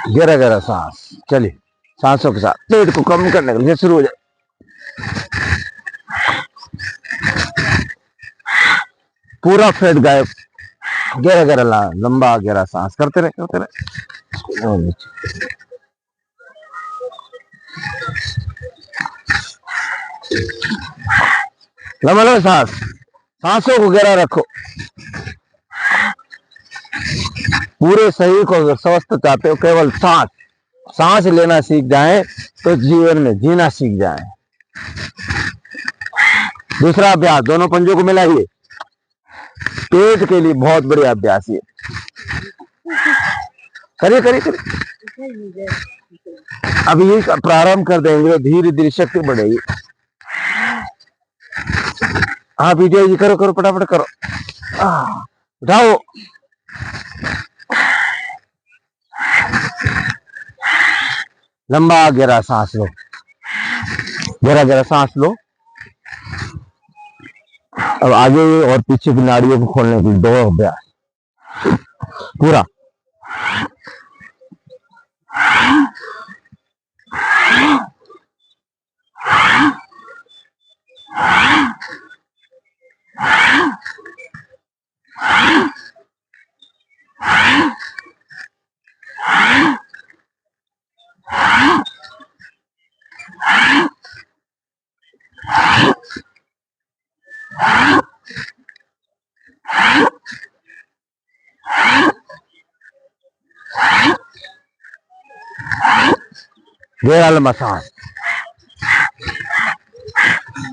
गहरा गहरा सांस। चलिए, सांसों के साथ पेट को कम करने के लिए शुरू हो जाए। पूरा पेट गायब। गहरा गहरा लंबा गहरा सांस करते रहे, करते रहे। और नीचे लंबा लंबा सांस। सांसों को गहरा रखो। पूरे शरीर को अगर स्वस्थ चाहते हो, केवल सांस सांस लेना सीख जाए तो जीवन में जीना सीख जाए। दूसरा अभ्यास, दोनों पंजों को मिलाइए। पेट के लिए बहुत बढ़िया अभ्यास ये। करिए करिए करिए। अभी ये प्रारंभ कर देंगे, धीरे धीरे शक्ति बढ़ेगी। हाँ विजय जी, करो करो, फटाफट करो। उठाओ। लंबा गहरा सांस लो, गहरा गहरा सांस लो। अब आगे और पीछे की नाड़ियों को खोलने के लिए दो अभ्यास। पूरा गहरा लंबा सांस।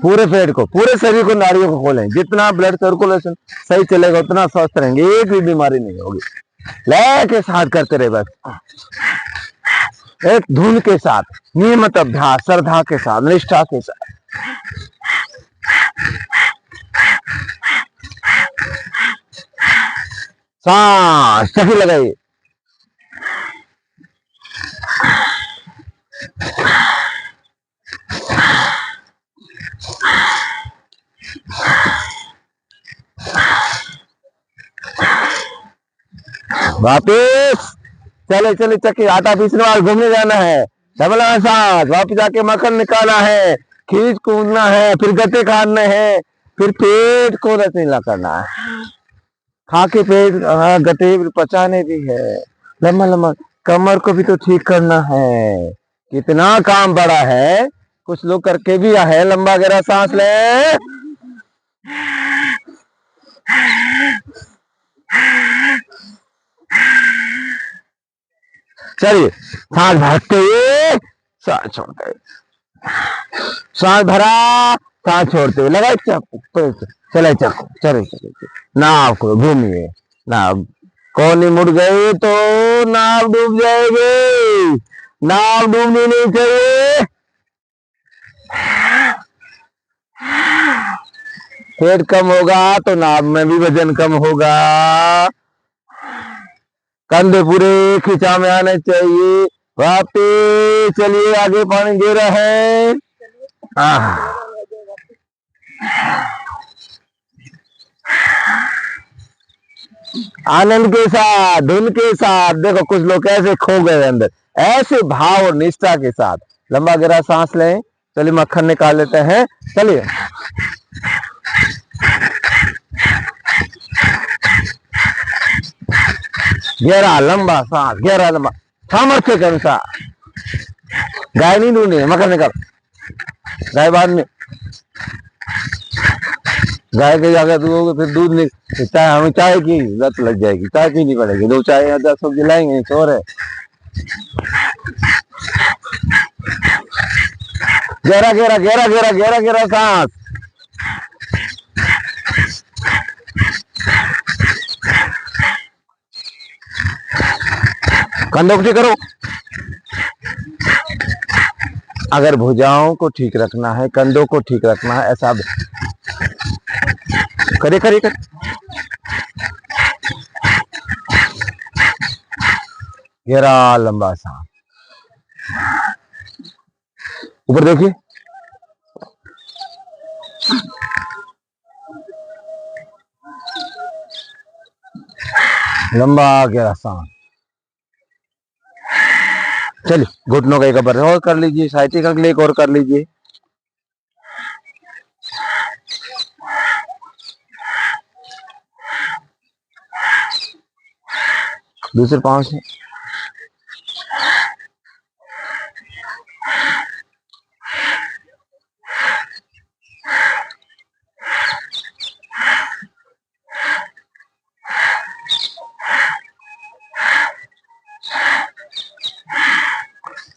पूरे पेट को, पूरे शरीर को, नाड़ियों को खोलें। जितना ब्लड सर्कुलेशन सही चलेगा उतना स्वस्थ रहेंगे, एक भी बीमारी नहीं होगी। लय के साथ करते रहे, बस एक धुन के साथ, नियमित अभ्यास, श्रद्धा के साथ, निष्ठा के साथ। सांस सही लगाइए। वापिस चले चले, चक्की आटा पीसने वाले घूमने जाना है। डबल सांस, वापिस जाके मक्खन निकालना है, खींच कूदना है, फिर गट्टे काटने हैं, फिर पेट को रसीला करना है। खा के पेट गट्टे पचाने भी है। लम्बा लम्बा कमर को भी तो ठीक करना है। कितना काम बड़ा है, कुछ लोग करके भी है। लंबा गहरा सांस ले। चलिए, सांस भरते हुए सांस छोड़ते हुए, सांस भरा, सांस छोड़ते हुए, लगाए चाकू, चले चाकू, चले चले, नाव को घूमिए। नाव कोनी मुड़ गई तो नाव डूब जाएगी। नाव डूबनी नहीं चाहिए। पेट कम होगा तो नाव में भी वजन कम होगा। कंधे पूरे खिंचा में आने चाहिए। वापिस चलिए, आगे पानी दे रहा है। आनंद के साथ, धुन के साथ। देखो कुछ लोग कैसे खो गए अंदर, ऐसे भाव और निष्ठा के साथ। लंबा गहरा सांस लें। चलिए मक्खन निकाल लेते हैं। चलिए, गहरा लंबा सांस, गहरा लंबा, सामर्थ्य के अनुसार। गाय नहीं ढूंढनी है, मक्खन निकाल। गाय बाद में, गाय के जाकर दूध, फिर दूध नहीं, चाय, हमें चाय की लत लग जाएगी, चाय पीनी पड़ेगी। 2 चाय या 10 सब्जी लाएंगे, शोर है। गहरा गहरा गहरा गहरा गहरा गहरा सांस। कंधों को ठीक करो। अगर भुजाओं को ठीक रखना है, कंधों को ठीक रखना है, ऐसा करे करे करे। गहरा लंबा सांस। ऊपर देखिए। लंबा गहरा सांस। चलिए घुटनों का एक बार और कर लीजिए, साइटिका का एक और कर लीजिए। दूसरे पांव से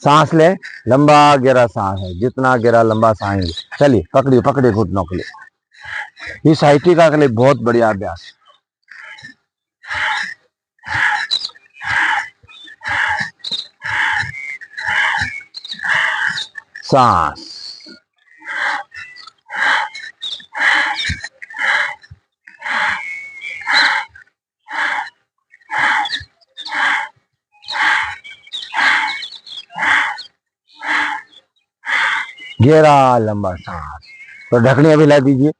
सांस ले, लंबा गहरा सांस है, जितना गहरा लंबा सांस है। चलिए पकड़िए पकड़िए घुटनों के लिए, ये साइटिका के लिए बहुत बढ़िया अभ्यास। सांस, गहरा लंबा सांस। तो ढकनी अभी ला दीजिए।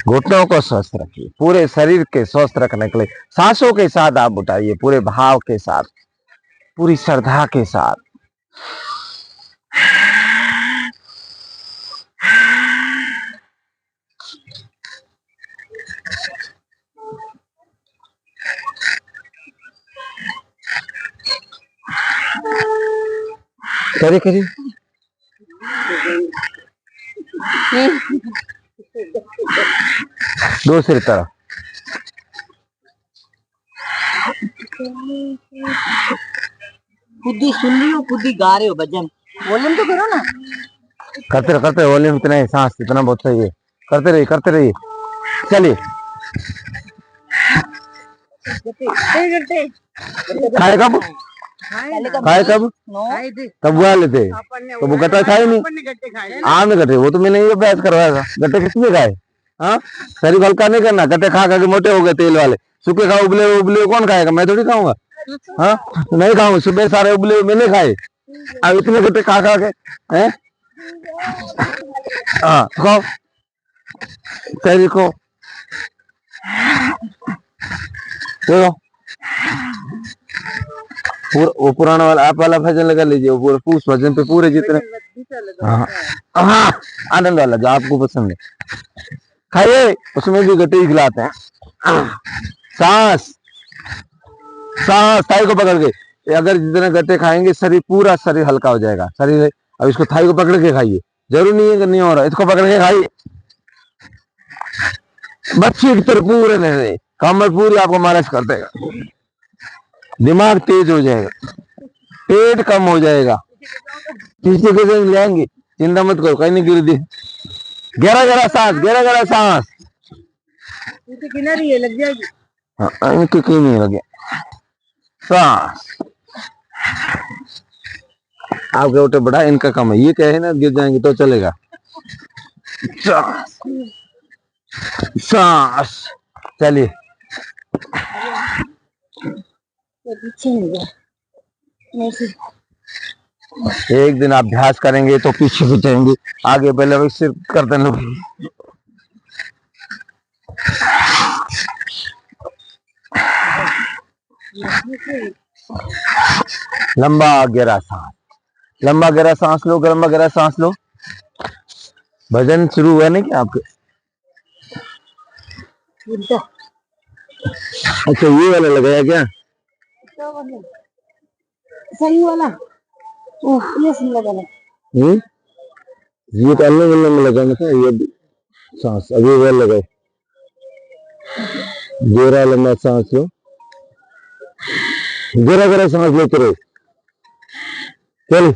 घुटनों को स्वस्थ रखिए, पूरे शरीर के स्वस्थ रखने के लिए सांसों के साथ आप उठाइए, पूरे भाव के साथ, पूरी श्रद्धा के साथ। करिए करिए। दूसरी तरफ। खुद ही सुन रही हो, खुद ही गा रहे हो भजन, वॉल्यूम तो करो ना। करते वॉल्यूम इतना ही, सांस इतना बहुत सही है। करते रहिए करते रहिए। चलिए खाए कब, खाए कब, तब बुआ लेते, तो वो गट्टा खाए नहीं। आम गट्टे वो तो मैंने ये अभ्यास करवाया था, गट्टे किसने खाए। हाँ शरीर हल्का नहीं करना, गट्टे खा खा के मोटे हो गए तेल वाले। सूखे खाओ उबले उबले कौन खाएगा, मैं थोड़ी खाऊंगा। हाँ नहीं खाऊंगा, सुबह सारे उबले मैंने खाए, अब इतने गट्टे खा खा के हैं। हाँ खाओ शरीर को, देखो वो पुराना वाला आप वाला भजन लगा लीजिए, वो पूरे उस भजन पे पूरे जितने। हाँ हाँ आनंद वाला जो आपको पसंद है खाइए, उसमें भी गट्टे ही खिलाते हैं। सांस, सांस थाई को पकड़ के, अगर जितने गट्टे खाएंगे शरीर पूरा शरीर हल्का हो जाएगा। शरीर अब इसको थाई को पकड़ के खाइए, जरूरी नहीं है कि नहीं हो रहा, इसको पकड़ के खाइए। बच्चे की तरह पूरे नहीं, कमर पूरी आपको मालिश कर देगा, दिमाग तेज हो जाएगा, पेट कम हो जाएगा। पीछे के दिन लेंगे, चिंता मत करो, कहीं नहीं गिर दी। गहरा गहरा सांस, गहरा गहरा सांस। किनारी लग जाएगी। हाँ इनके कहीं नहीं लगे। सांस, आपके उठे बड़ा, इनका कम है, ये क्या है ना, गिर जाएंगे तो चलेगा। सांस, सांस। चलिए एक दिन अभ्यास करेंगे तो पीछे भी जाएंगे, आगे पहले सिर्फ करते लोग। लंबा गहरा सांस, लंबा गहरा सांस लो, लंबा गहरा सांस लो। भजन शुरू हुआ नहीं क्या आपके? अच्छा ये वाला लगाया क्या? सही वाला ये सही लगा। ये तो अलग अलग में लगाना था, ये सांस अभी वो लगाए। गहरा लंबा सांस लो, गहरा गहरा सांस लेते रहो। चल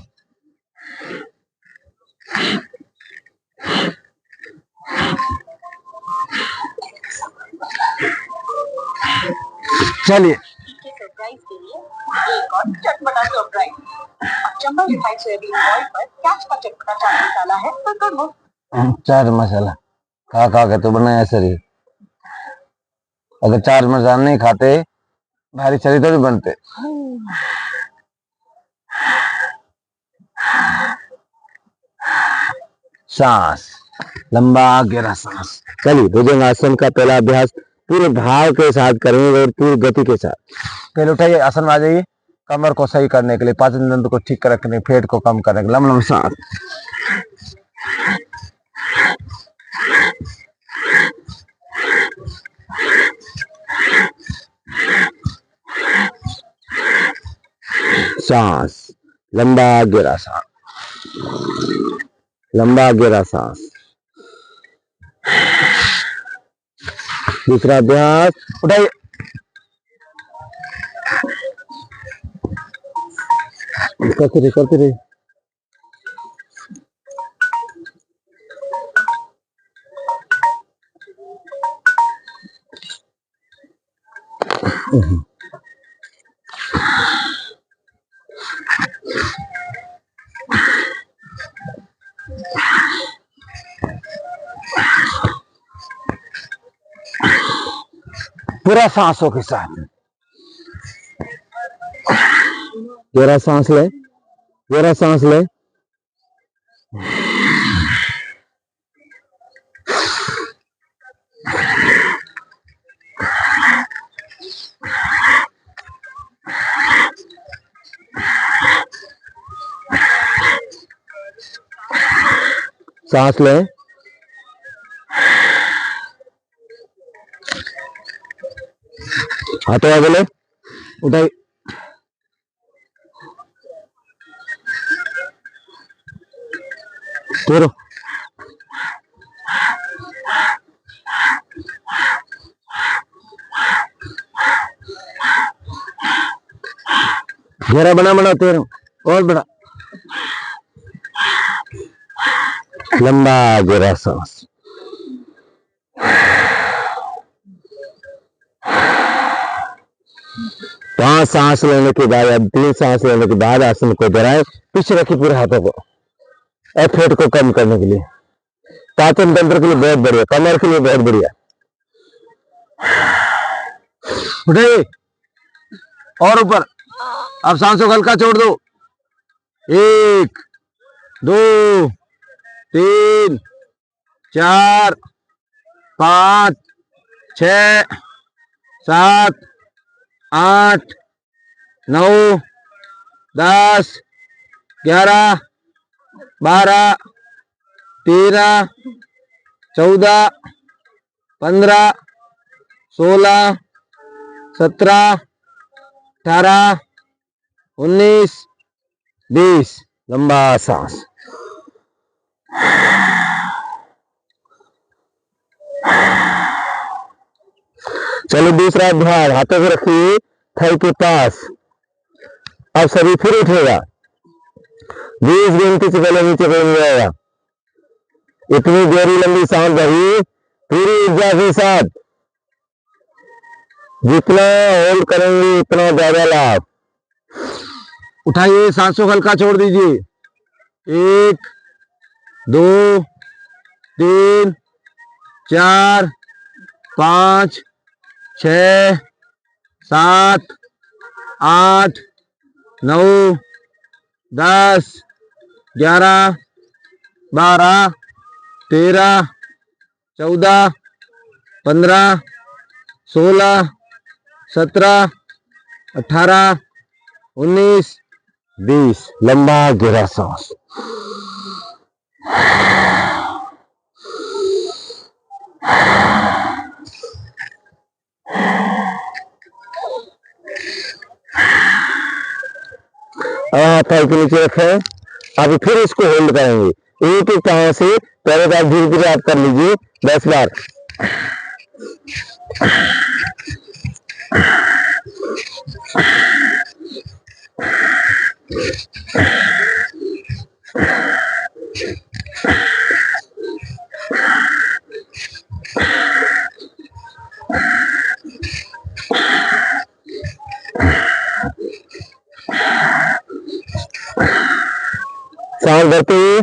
चलिए एक और चटपटा surprise, Chambal refined soybean oil पर कैच का चटपटा चाट मसाला है, तो कर लो। चाट मसाला खा के तो बनाया शरीर, अगर चाट मसाला नहीं खाते भारी शरीर तो भी बनते। सांस, लंबा गहरा सांस। चलिए भुजंगासन का पहला अभ्यास पूरे भाव के साथ करेंगे और पूरी गति के साथ। पहले उठाइए, आसन में आ जाइए, कमर को सही करने के लिए, पाचन तंत्र को ठीक रखने, पेट को कम करने के लिए। लंबा लंबा सांस। सांस, लंबा गहरा सांस, लंबा गहरा सांस। दूसरा अभ्यास, उठाइए। करते रहे, करते रहे। पूरा सांसों के साथ गहरा सांस ले, गहरा सांस ले। सांस ले। हाथों आगे ले, उठाइए। तोड़ो। घेरा बना बना तेरो और बड़ा लंबा गहरा सांस। पांच सांस लेने के बाद या 3 सांस लेने के बाद आसन को दोहराए। पीछे रखिए पूरे हाथों को, पेट को कम करने के लिए, पाचन तंत्र के लिए बहुत बढ़िया, कमर के लिए बहुत बढ़िया। उठाइए और ऊपर। अब सांसों को हल्का छोड़ दो। 1 2 3 4 5 6 7 8 9 10 11 12 13 14 15 16 17 18 19 20। लंबा सांस। चलो दूसरा अभ्यास, हाथों को रखिए थाई के पास। अब शरीर फिर उठेगा, 20 गिनती से पहले नीचे को जाएगा। इतनी गहरी लंबी सांस भरी पूरी ऊर्जा के साथ। जितना होल्ड करेंगे उतना ज्यादा लाभ। उठाइए, सांसों को हल्का छोड़ दीजिए। 1 2 3 4 5 6 7 8 9 10 11 12 13 14 15 16 17 18 19 20। लंबा गहरा सांस। पैर के नीचे रखें। अभी फिर इसको होल्ड करेंगे। एक एक पांव से पहले बार धीरे धीरे आप कर लीजिए 10 बार। सांस भरते हुए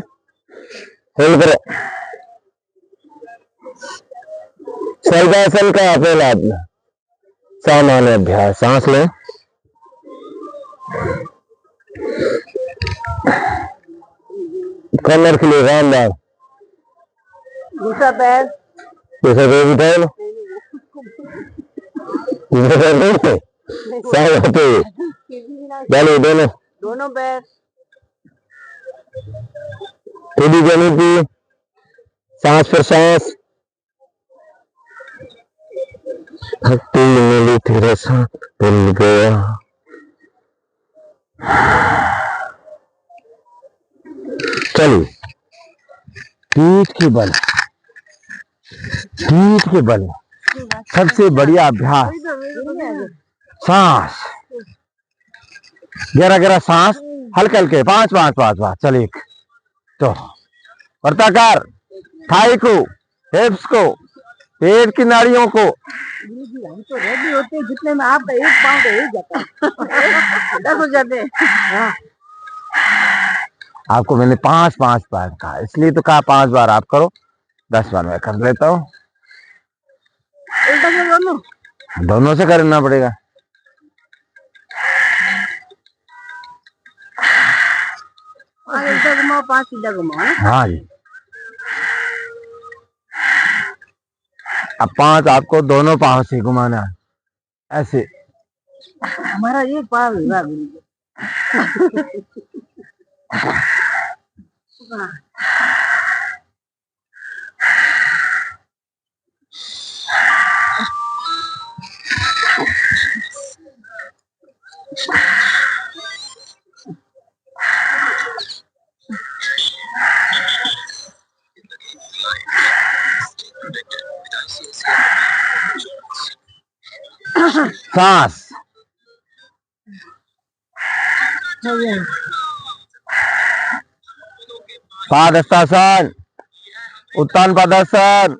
होल्ड करो। सर्वासन का पहला सामान्य अभ्यास। सांस लें, कमर के लिए रामदार। दूसरा पैर उठाए लो। दूसरा पैर नहीं, सांस भरते हुए belly, belly. दोनों पैर थोड़ी belly की सांस पर सांस हट्टी मिली तेरे साथ मिल गया चलिए पीठ के बल सबसे बढ़िया अभ्यास सांस गहरा गहरा सांस हल्के हल्के 5 5 5 5 चलिए तो वर्ताकार थाई को हिप्स को पेट की नाड़ियों को हम तो रेडी होते हैं जितने में आपका एक पाँव हो ही जाता है 10 हो जाते हैं आपको मैंने 5 5 बार कहा इसलिए तो कहा 5 बार आप करो 10 बार मैं कर लेता हूँ दोनों से करना पड़ेगा घुमाओ 5 सीधा घुमाओ हाँ जी अब 5 आपको दोनों पाँव से घुमाना है ऐसे हमारा एक पाँव है सांस पादहस्तासन उत्तान पादासन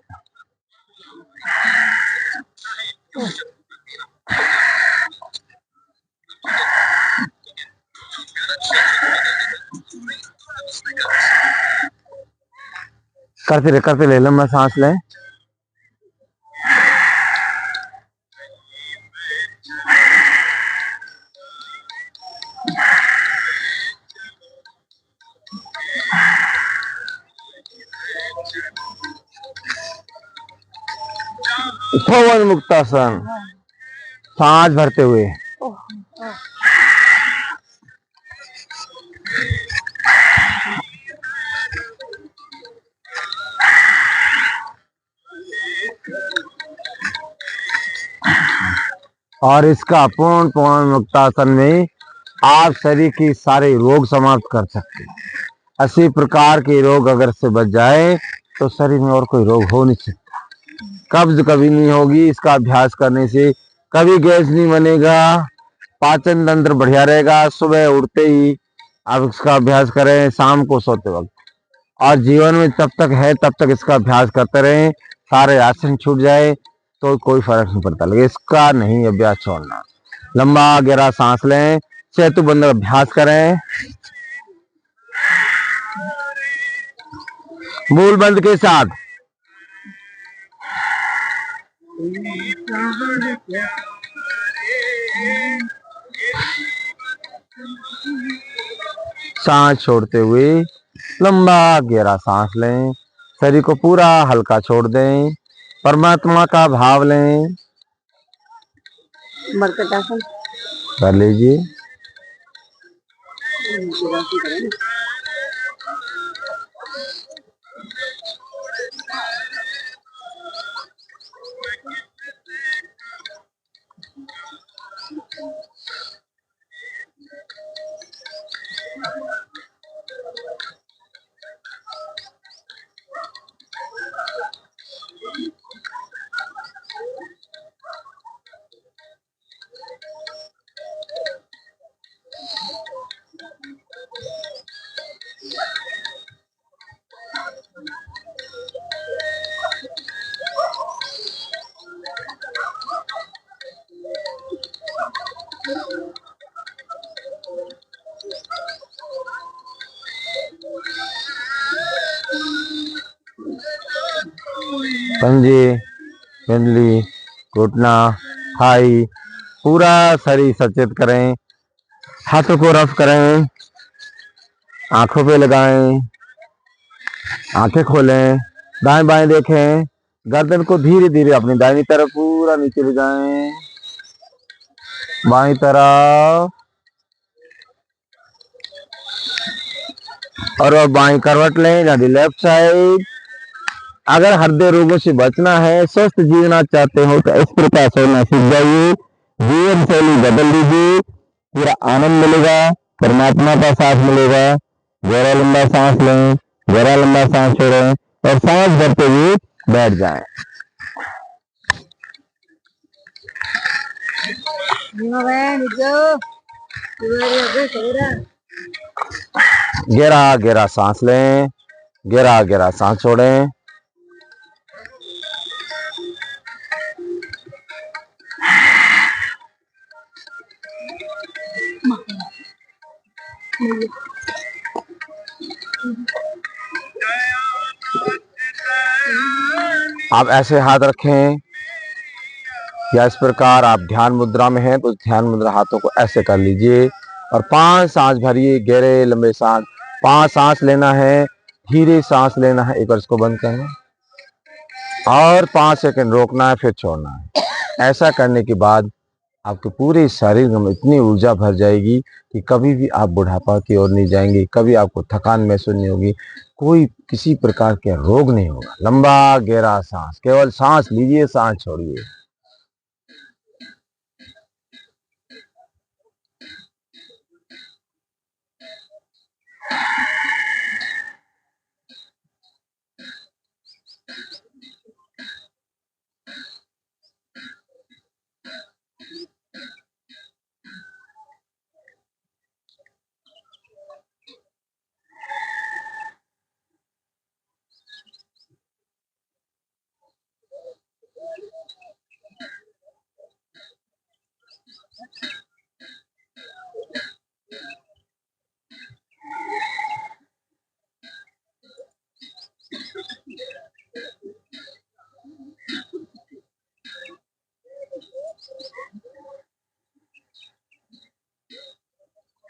करते ले लंबा सांस लें पवन मुक्तासन सांस भरते हुए और इसका पूर्ण पवन मुक्तासन में आप शरीर की सारे रोग समाप्त कर सकते हैं 80 प्रकार के रोग अगर से बच जाए तो शरीर में और कोई रोग हो नहीं सकता कब्ज कभी नहीं होगी इसका अभ्यास करने से कभी गैस नहीं बनेगा पाचन तंत्र बढ़िया रहेगा सुबह उठते ही आप इसका अभ्यास करें शाम को सोते वक्त और जीवन में तब तक है तब तक इसका अभ्यास करते रहें सारे आसन छूट जाए तो कोई फर्क नहीं पड़ता लेकिन इसका नहीं अभ्यास छोड़ना लंबा गहरा सांस लें सेतु बंद अभ्यास करें मूल बंद के साथ सांस छोड़ते हुए लंबा गहरा सांस लें शरीर को पूरा हल्का छोड़ दें परमात्मा का भाव लें मरकटासन कर लीजिए पंजे पिंडली घुटना थाई पूरा शरीर सचेत करें हाथों को रफ करें आंखों पे लगाएं आंखें खोलें दाएं बाएं देखें गर्दन को धीरे धीरे अपनी दाहिनी तरफ पूरा नीचे ले जाएं बाईं तरफ और अब बाएं करवट लें, लेफ्ट साइड। अगर हृदय रोगों से बचना है, स्वस्थ जीना चाहते हो तो इस प्रकार सोना सीख जाइए, जीवन शैली बदल लीजिए, पूरा आनंद मिलेगा, परमात्मा का साथ मिलेगा। गहरा लंबा सांस लें, गहरा लंबा सांस छोड़ें और सांस भरते हुए बैठ जाएं। गहरा गहरा सांस लें, गहरा गहरा सांस छोड़ें। आप ऐसे हाथ रखें या इस प्रकार आप ध्यान मुद्रा में हैं तो ध्यान मुद्रा हाथों को ऐसे कर लीजिए और 5 सांस भरिए, गहरे लंबे सांस। 5 सांस लेना है, धीरे सांस लेना है, एक बार इसको बंद करना और 5 सेकंड रोकना है, फिर छोड़ना है। ऐसा करने के बाद आपके पूरे शरीर में इतनी ऊर्जा भर जाएगी कि कभी भी आप बुढ़ापा की ओर नहीं जाएंगे, कभी आपको थकान महसूस नहीं होगी, कोई किसी प्रकार के रोग नहीं होगा। लंबा गहरा सांस, केवल सांस लीजिए, सांस छोड़िए।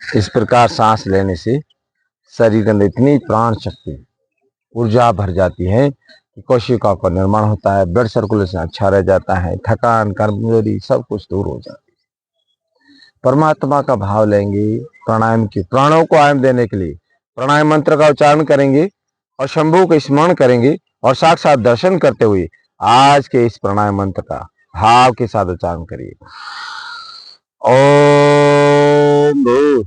इस प्रकार सांस लेने से शरीर के अंदर इतनी प्राण शक्ति, ऊर्जा भर जाती है कि कोशिका का निर्माण होता है, ब्लड सर्कुलेशन अच्छा रह जाता है, थकान, कमजोरी सब कुछ दूर हो जाती है। परमात्मा का भाव लेंगे, प्राणायाम की प्राणों को आयाम देने के लिए प्राणायाम मंत्र का उच्चारण करेंगे और शंभू का स्मरण करेंगे और साक्षात दर्शन करते हुए आज के इस प्राणायाम मंत्र का भाव के साथ उच्चारण करिए। ओम भू,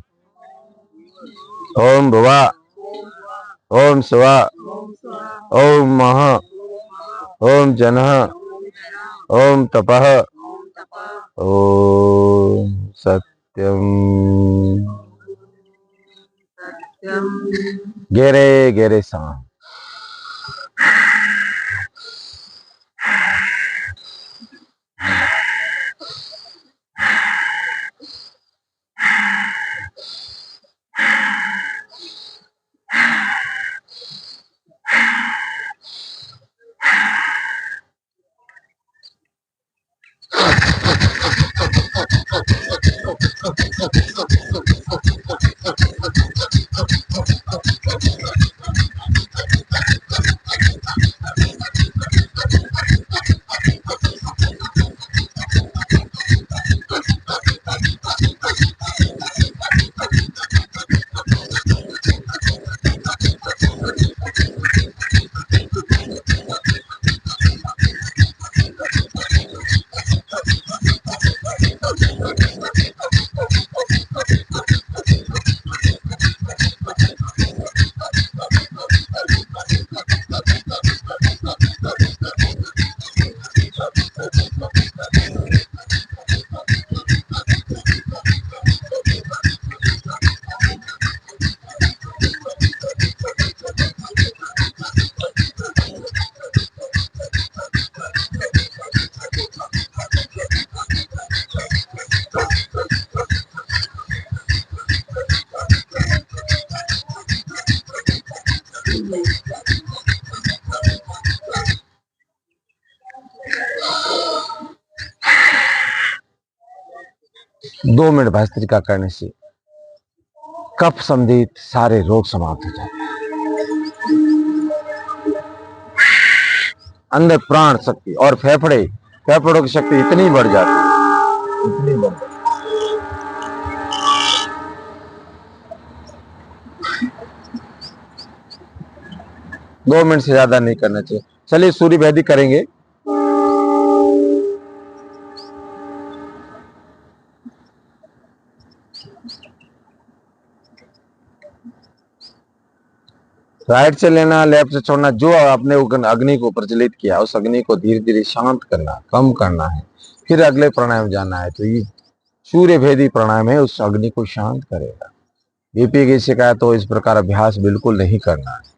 ओम भुवा, ओम स्वा, ओम मह, ओम जनः, ओम तपः, ओम सत्यम। गहरे गहरे सांस। दो मिनट भस्त्रिका करने से कफ संबंधित सारे रोग समाप्त हो जाते हैं। अंदर प्राण शक्ति और फेफड़ों की शक्ति इतनी बढ़ जाती है, इतनी बढ़ जाती है। 2 मिनट से ज्यादा नहीं करना चाहिए। चलिए सूर्य भेदी करेंगे। राइट से लेना, लेफ्ट से छोड़ना। जो आपने अग्नि को प्रज्वलित किया उस अग्नि को धीरे धीरे शांत करना, कम करना है, फिर अगले प्राणायाम जाना है। तो ये सूर्य भेदी प्राणायाम है, उस अग्नि को शांत करेगा। बीपी की शिकायत हो, इस प्रकार अभ्यास बिल्कुल नहीं करना है।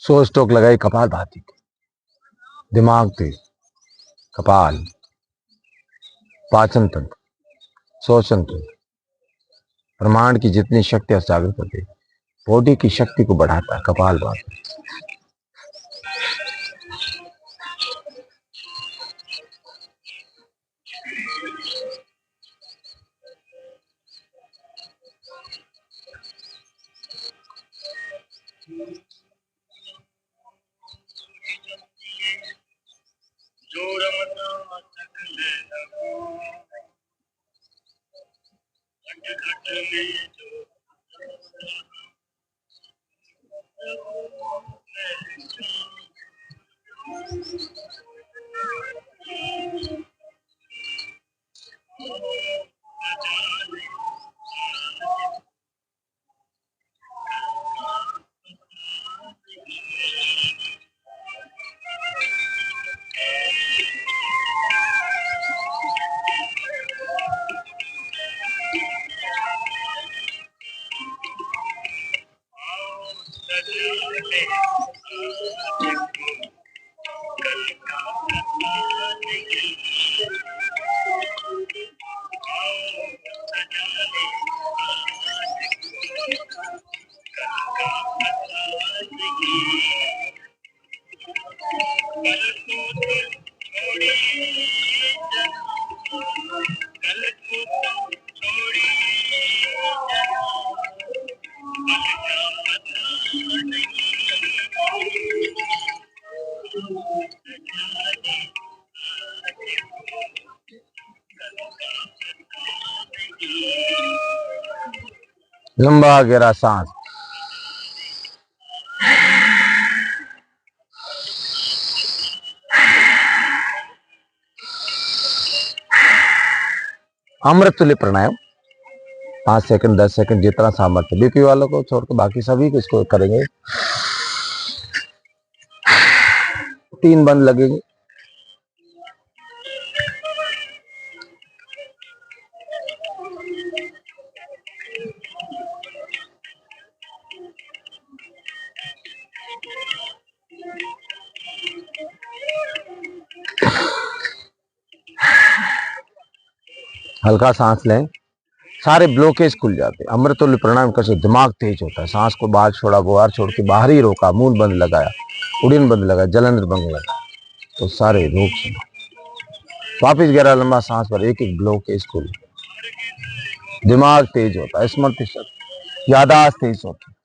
सो स्टोक लगाई कपाल भाती, दिमाग तेज, कपाल, पाचन तंत्र, श्वसन तंत्र, ब्रह्मांड की जितनी शक्ति जागृत करती है, बॉडी की शक्ति को बढ़ाता है कपाल भाती। लंबा गहरा सांस। अमृत तुल्य प्राणायाम 5 सेकंड 10 सेकंड जितना सामर्थ्य। बीपी वालों को छोड़कर बाकी सभी को इसको करेंगे। 3 बंद लगेंगे। हल्का सांस लें, सारे ब्लॉकेज खुल जाते हैं। अमृत तुल्य प्राणायाम करके दिमाग तेज होता है। सांस को बाहर छोड़ा, गुहार छोड़ के बाहर ही रोका, मुंह बंद लगाया, उड़ीन बंद लगाया, जलंधर बंद लगाया, तो सारे रोग से वापिस गहरा लंबा सांस पर एक एक ब्लॉकेज खुल, दिमाग तेज होता है, स्मृति शक्ति, यादाश्त तेज होती है।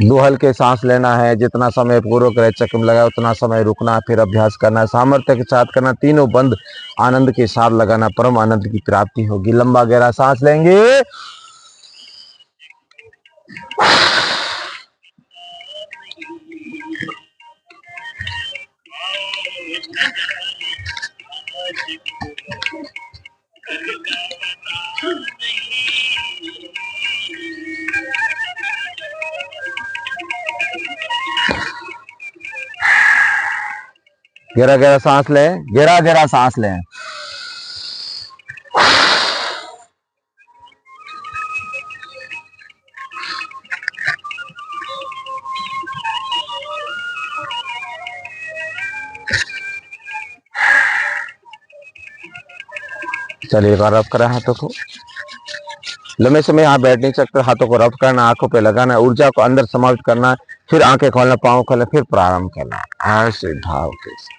दो हल्के सांस लेना है, जितना समय पूर्वक रह चक्र लगाए उतना समय रुकना, फिर अभ्यास करना, सामर्थ्य के साथ करना, तीनों बंद आनंद के साथ लगाना, परम आनंद की प्राप्ति होगी। लंबा गहरा सांस लेंगे, गहरा गहरा सांस लें, गहरा गहरा सांस लें। चलिए एक बार रब करें हाथों को। लंबे समय यहाँ बैठ नहीं सकते, हाथों को रब करना, आंखों पे लगाना, ऊर्जा को अंदर समावित करना, फिर आंखें खोलना, पाँव खोलना, फिर प्रारंभ करना, ऐसे भाव के साथ।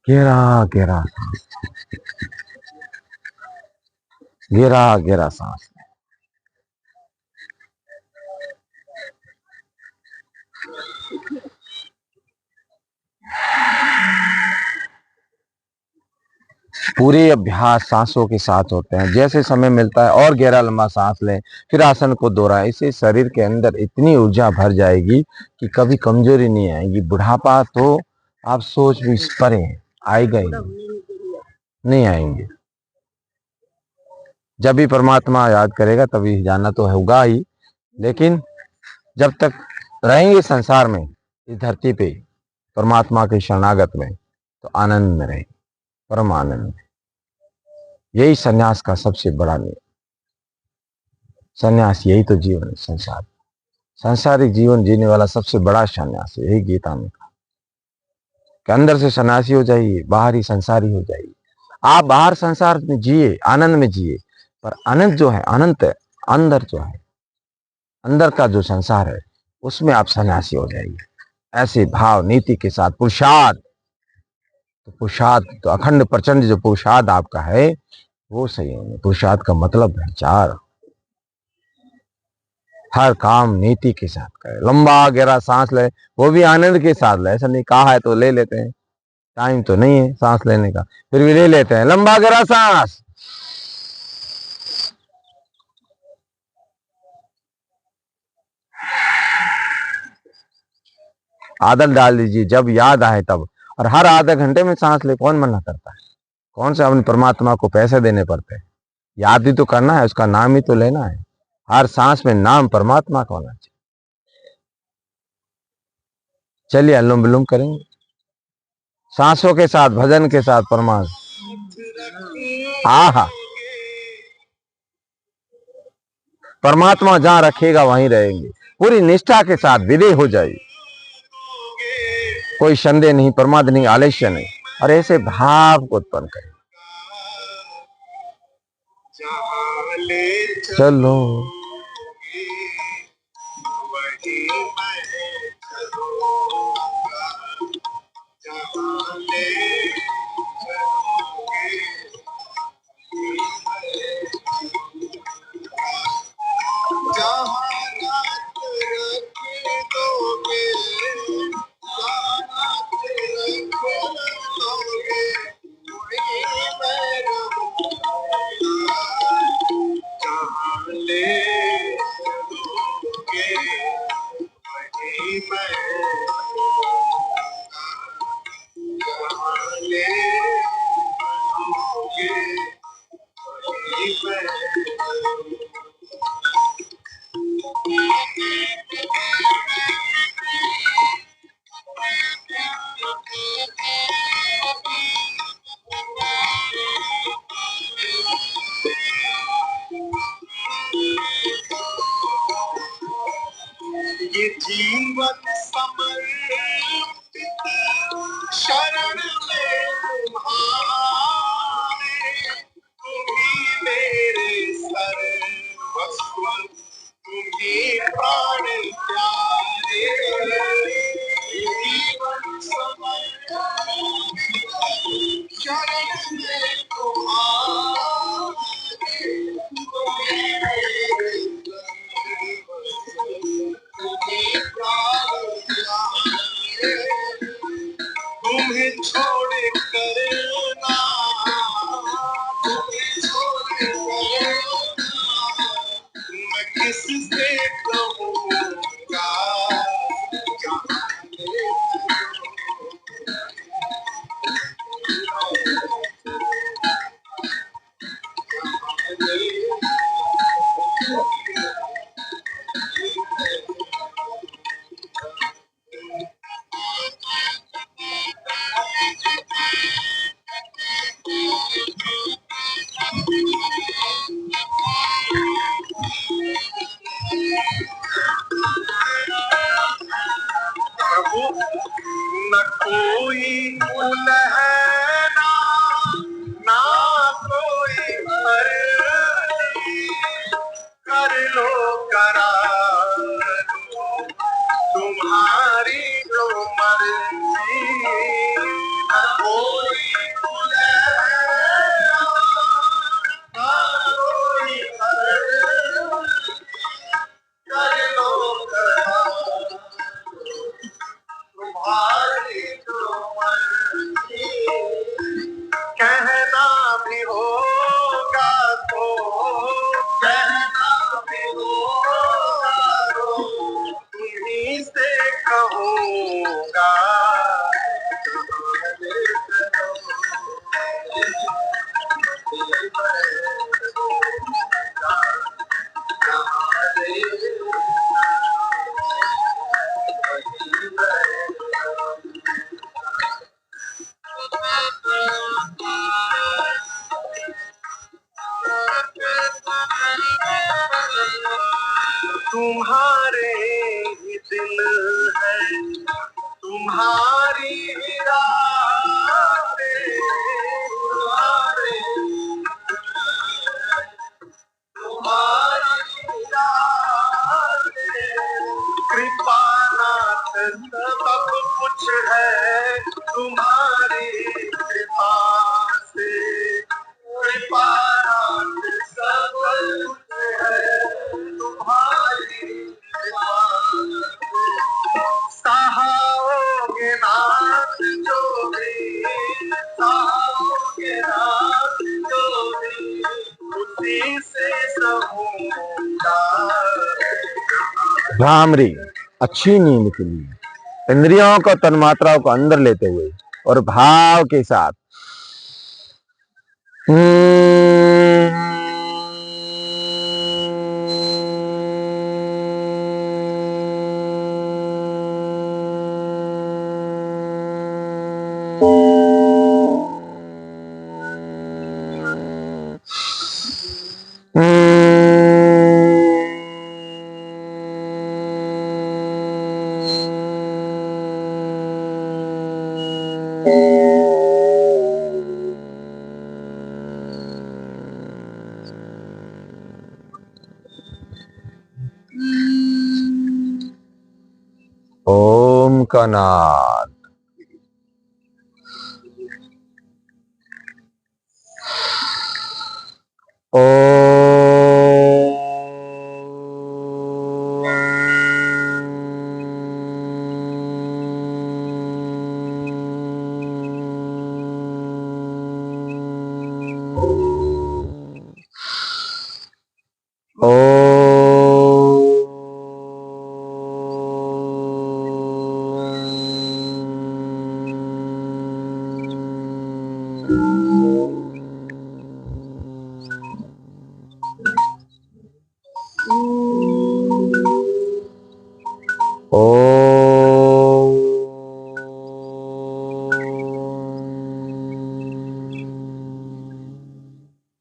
गहरा गहरा गहरा गहरा सांस। पूरे अभ्यास सांसों के साथ होते हैं। जैसे समय मिलता है और गहरा लंबा सांस लें, फिर आसन को दोहराएं। इससे शरीर के अंदर इतनी ऊर्जा भर जाएगी कि कभी कमजोरी नहीं आएगी। बुढ़ापा तो आप सोच भी परे आएगा ही नहीं आएंगे। जब भी परमात्मा याद करेगा तभी जाना तो होगा ही, लेकिन जब तक रहेंगे संसार में, इस धरती पे परमात्मा के शरणागत में, तो आनंद में रहेंगे, परम आनंद में। यही सन्यास का सबसे बड़ा नियम। सन्यास यही तो जीवन है। संसारिक जीवन जीने वाला सबसे बड़ा सन्यास है। यही गीता में कहा कि अंदर से सन्यासी हो जाइए, बाहर ही संसारी हो जाइए। आप बाहर संसार में जिए, आनंद में जिए, पर अनंत जो है, अनंत है, अंदर जो है, अंदर का जो संसार है, उसमें आप सन्यासी हो जाइए। ऐसे भाव नीति के साथ पुरुषार्थ, तो अखंड प्रचंड जो पुरुषार्थ आपका है वो सही है। पुरुषार्थ का मतलब है चार, हर काम नीति के साथ करें। लंबा गहरा सांस ले, वो भी आनंद के साथ ले। ऐसा नहीं कहा है तो ले लेते हैं, टाइम तो नहीं है सांस लेने का, फिर भी ले लेते हैं लंबा गहरा सांस। आदत डाल दीजिए जब याद आए तब, और हर आधे घंटे में सांस ले। कौन मना करता है? कौन से अपने परमात्मा को पैसे देने पड़ते हैं? याद ही तो करना है, उसका नाम ही तो लेना है। हर सांस में नाम परमात्मा का होना चाहिए। चलिए अनुलोम विलोम करेंगे सांसों के साथ, भजन के साथ परमात्मा। आहा, परमात्मा जहां रखेगा वहीं रहेंगे। पूरी निष्ठा के साथ विदेह हो जाइए, कोई संदेह नहीं, प्रमाद नहीं, आलस्य नहीं, और ऐसे भाव को उत्पन्न करें। चलो तुम्हारे ही दिल है, तुम्हारी ही रातें, तुम्हारे तुम्हारी ही रातें, कृपा नाथ सब कुछ है तुम्हारी कृपा से, कृपा नाथ सब कुछ है तुम्हारी कृपा से। सहाओगे नाथ जो भी, सहाओगे नाथ जो भी, उसी से सहूंगा। भ्रामरी अच्छी नींद के लिए इंद्रियों को तन्मात्राओं को अंदर लेते हुए और भाव के साथ ओम का नाद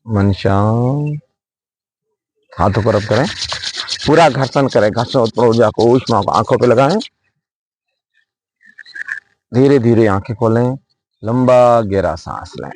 मन शांत, हाथों पर रब करें, पूरा घर्षण करें, घर्षण उत्पन्न ऊर्जा को ऊष्मा को आंखों पे लगाएं, धीरे धीरे आंखें खोलें, लंबा गहरा सांस लें।